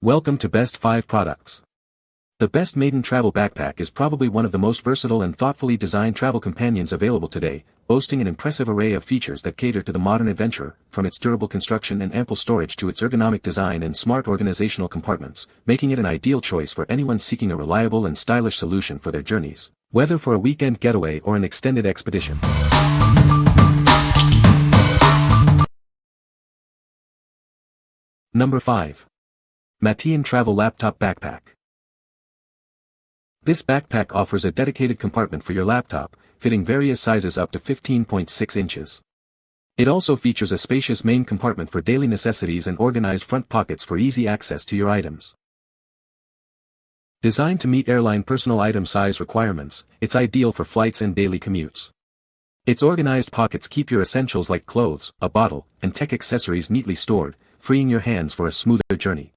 Welcome to Best 5 Products. The best Maiten Travel Backpack is probably one of the most versatile and thoughtfully designed travel companions available today, boasting an impressive array of features that cater to the modern adventurer, from its durable construction and ample storage to its ergonomic design and smart organizational compartments, making it an ideal choice for anyone seeking a reliable and stylish solution for their journeys, whether for a weekend getaway or an extended expedition. Number 5. MATEIN Travel Laptop Backpack. This backpack offers a dedicated compartment for your laptop, fitting various sizes up to 15.6 inches. It also features a spacious main compartment for daily necessities and organized front pockets for easy access to your items. Designed to meet airline personal item size requirements, it's ideal for flights and daily commutes. Its organized pockets keep your essentials like clothes, a bottle, and tech accessories neatly stored, freeing your hands for a smoother journey.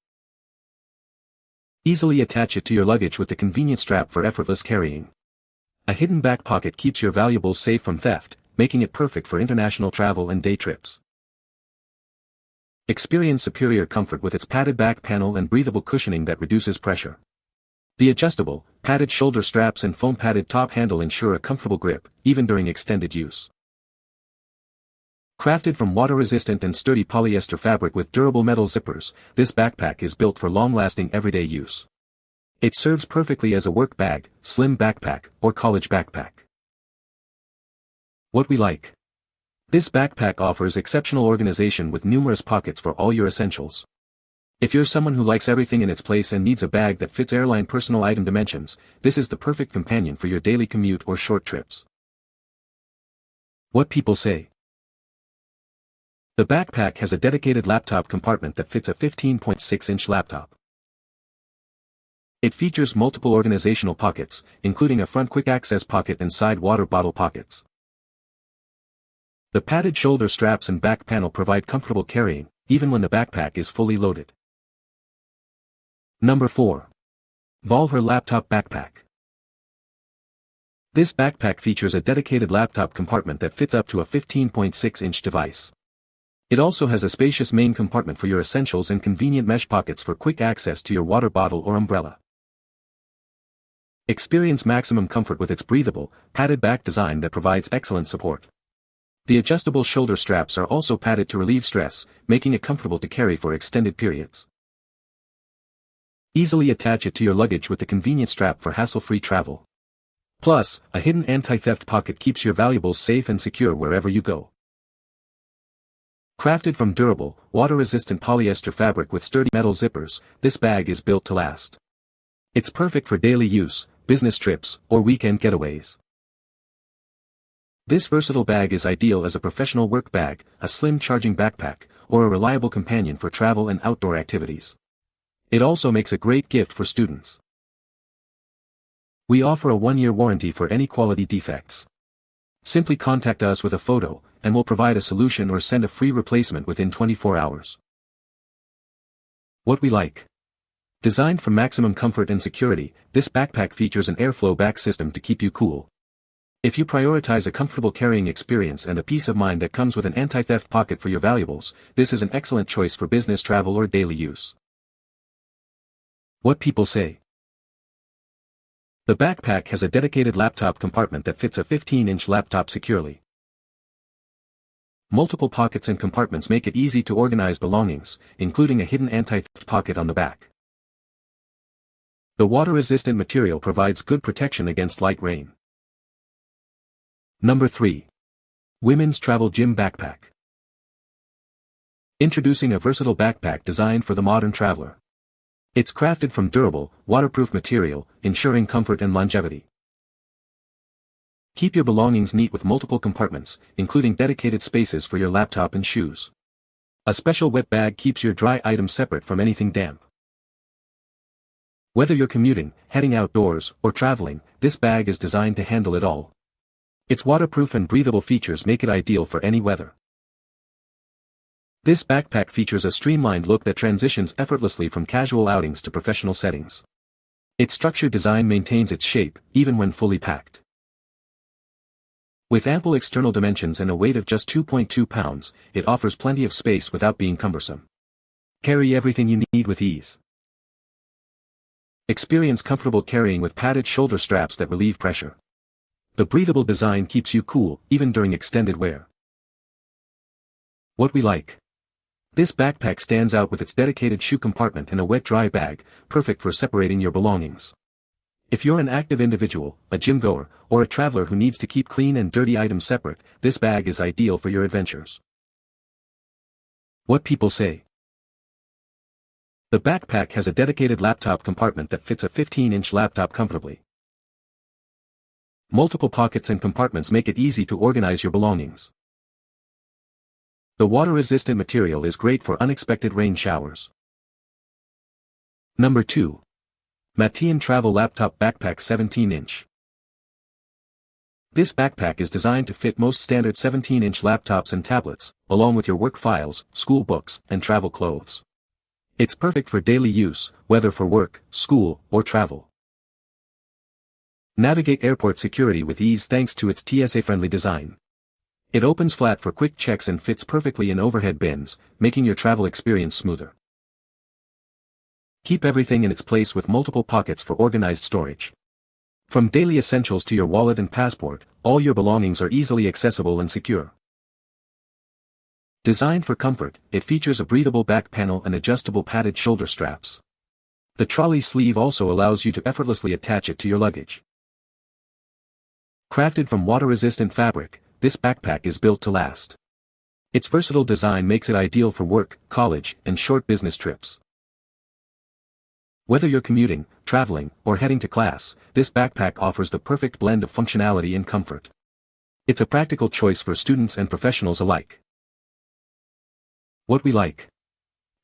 Easily attach it to your luggage with the convenient strap for effortless carrying. A hidden back pocket keeps your valuables safe from theft, making it perfect for international travel and day trips. Experience superior comfort with its padded back panel and breathable cushioning that reduces pressure. The adjustable, padded shoulder straps and foam-padded top handle ensure a comfortable grip, even during extended use. Crafted from water-resistant and sturdy polyester fabric with durable metal zippers, this backpack is built for long-lasting everyday use. It serves perfectly as a work bag, slim backpack, or college backpack. What we like. This backpack offers exceptional organization with numerous pockets for all your essentials. If you're someone who likes everything in its place and needs a bag that fits airline personal item dimensions, this is the perfect companion for your daily commute or short trips. What people say. The backpack has a dedicated laptop compartment that fits a 15.6-inch laptop. It features multiple organizational pockets, including a front quick-access pocket and side water bottle pockets. The padded shoulder straps and back panel provide comfortable carrying, even when the backpack is fully loaded. Number 4. Volher Laptop Backpack. This backpack features a dedicated laptop compartment that fits up to a 15.6-inch device. It also has a spacious main compartment for your essentials and convenient mesh pockets for quick access to your water bottle or umbrella. Experience maximum comfort with its breathable, padded back design that provides excellent support. The adjustable shoulder straps are also padded to relieve stress, making it comfortable to carry for extended periods. Easily attach it to your luggage with the convenient strap for hassle-free travel. Plus, a hidden anti-theft pocket keeps your valuables safe and secure wherever you go. Crafted from durable, water-resistant polyester fabric with sturdy metal zippers, this bag is built to last. It's perfect for daily use, business trips, or weekend getaways. This versatile bag is ideal as a professional work bag, a slim charging backpack, or a reliable companion for travel and outdoor activities. It also makes a great gift for students. We offer a 1-year warranty for any quality defects. Simply contact us with a photo, and we'll provide a solution or send a free replacement within 24 hours. What we like. Designed for maximum comfort and security, this backpack features an airflow back system to keep you cool. If you prioritize a comfortable carrying experience and a peace of mind that comes with an anti-theft pocket for your valuables, this is an excellent choice for business travel or daily use. What people say. The backpack has a dedicated laptop compartment that fits a 15-inch laptop securely. Multiple pockets and compartments make it easy to organize belongings, including a hidden anti-theft pocket on the back. The water-resistant material provides good protection against light rain. Number 3. Women's Travel Gym Backpack. Introducing a versatile backpack designed for the modern traveler. It's crafted from durable, waterproof material, ensuring comfort and longevity. Keep your belongings neat with multiple compartments, including dedicated spaces for your laptop and shoes. A special wet bag keeps your dry items separate from anything damp. Whether you're commuting, heading outdoors, or traveling, this bag is designed to handle it all. Its waterproof and breathable features make it ideal for any weather. This backpack features a streamlined look that transitions effortlessly from casual outings to professional settings. Its structured design maintains its shape, even when fully packed. With ample external dimensions and a weight of just 2.2 pounds, it offers plenty of space without being cumbersome. Carry everything you need with ease. Experience comfortable carrying with padded shoulder straps that relieve pressure. The breathable design keeps you cool, even during extended wear. What we like. This backpack stands out with its dedicated shoe compartment and a wet-dry bag, perfect for separating your belongings. If you're an active individual, a gym goer, or a traveler who needs to keep clean and dirty items separate, this bag is ideal for your adventures. What people say. The backpack has a dedicated laptop compartment that fits a 15-inch laptop comfortably. Multiple pockets and compartments make it easy to organize your belongings. The water-resistant material is great for unexpected rain showers. Number 2. MATEIN Travel Laptop Backpack 17-inch. This backpack is designed to fit most standard 17-inch laptops and tablets, along with your work files, school books, and travel clothes. It's perfect for daily use, whether for work, school, or travel. Navigate airport security with ease thanks to its TSA-friendly design. It opens flat for quick checks and fits perfectly in overhead bins, making your travel experience smoother. Keep everything in its place with multiple pockets for organized storage. From daily essentials to your wallet and passport, all your belongings are easily accessible and secure. Designed for comfort, it features a breathable back panel and adjustable padded shoulder straps. The trolley sleeve also allows you to effortlessly attach it to your luggage. Crafted from water-resistant fabric, this backpack is built to last. Its versatile design makes it ideal for work, college, and short business trips. Whether you're commuting, traveling, or heading to class, this backpack offers the perfect blend of functionality and comfort. It's a practical choice for students and professionals alike. What we like.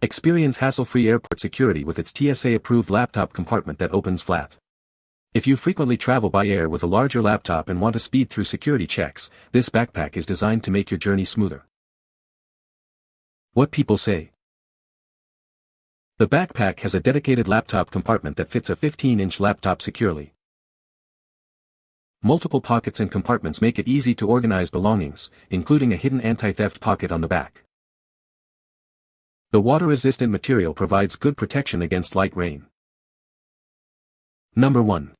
Experience hassle-free airport security with its TSA-approved laptop compartment that opens flat. If you frequently travel by air with a larger laptop and want to speed through security checks, this backpack is designed to make your journey smoother. What people say. The backpack has a dedicated laptop compartment that fits a 15-inch laptop securely. Multiple pockets and compartments make it easy to organize belongings, including a hidden anti-theft pocket on the back. The water-resistant material provides good protection against light rain. Number 1.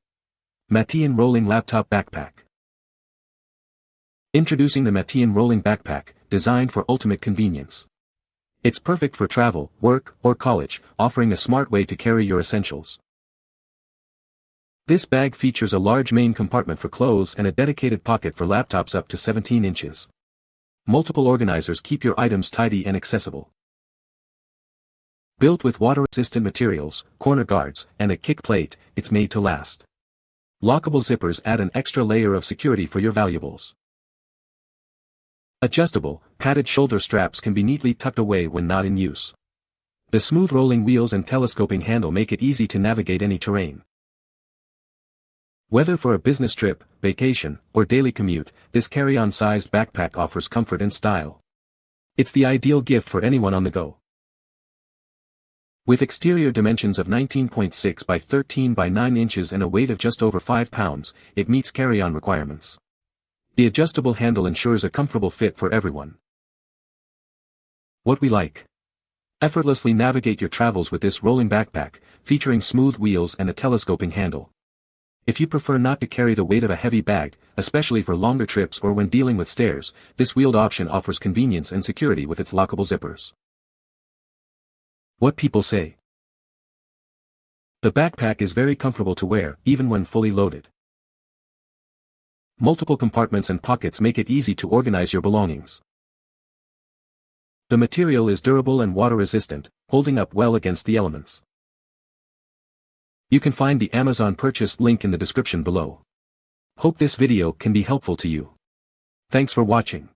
MATEIN Rolling Laptop Backpack. Introducing the MATEIN Rolling Backpack, designed for ultimate convenience. It's perfect for travel, work, or college, offering a smart way to carry your essentials. This bag features a large main compartment for clothes and a dedicated pocket for laptops up to 17 inches. Multiple organizers keep your items tidy and accessible. Built with water-resistant materials, corner guards, and a kick plate, it's made to last. Lockable zippers add an extra layer of security for your valuables. Adjustable, padded shoulder straps can be neatly tucked away when not in use. The smooth rolling wheels and telescoping handle make it easy to navigate any terrain. Whether for a business trip, vacation, or daily commute, this carry-on-sized backpack offers comfort and style. It's the ideal gift for anyone on the go. With exterior dimensions of 19.6 by 13 by 9 inches and a weight of just over 5 pounds, it meets carry-on requirements. The adjustable handle ensures a comfortable fit for everyone. What we like. Effortlessly navigate your travels with this rolling backpack, featuring smooth wheels and a telescoping handle. If you prefer not to carry the weight of a heavy bag, especially for longer trips or when dealing with stairs, this wheeled option offers convenience and security with its lockable zippers. What people say. The backpack is very comfortable to wear, even when fully loaded. Multiple compartments and pockets make it easy to organize your belongings. The material is durable and water-resistant, holding up well against the elements. You can find the Amazon purchase link in the description below. Hope this video can be helpful to you. Thanks for watching.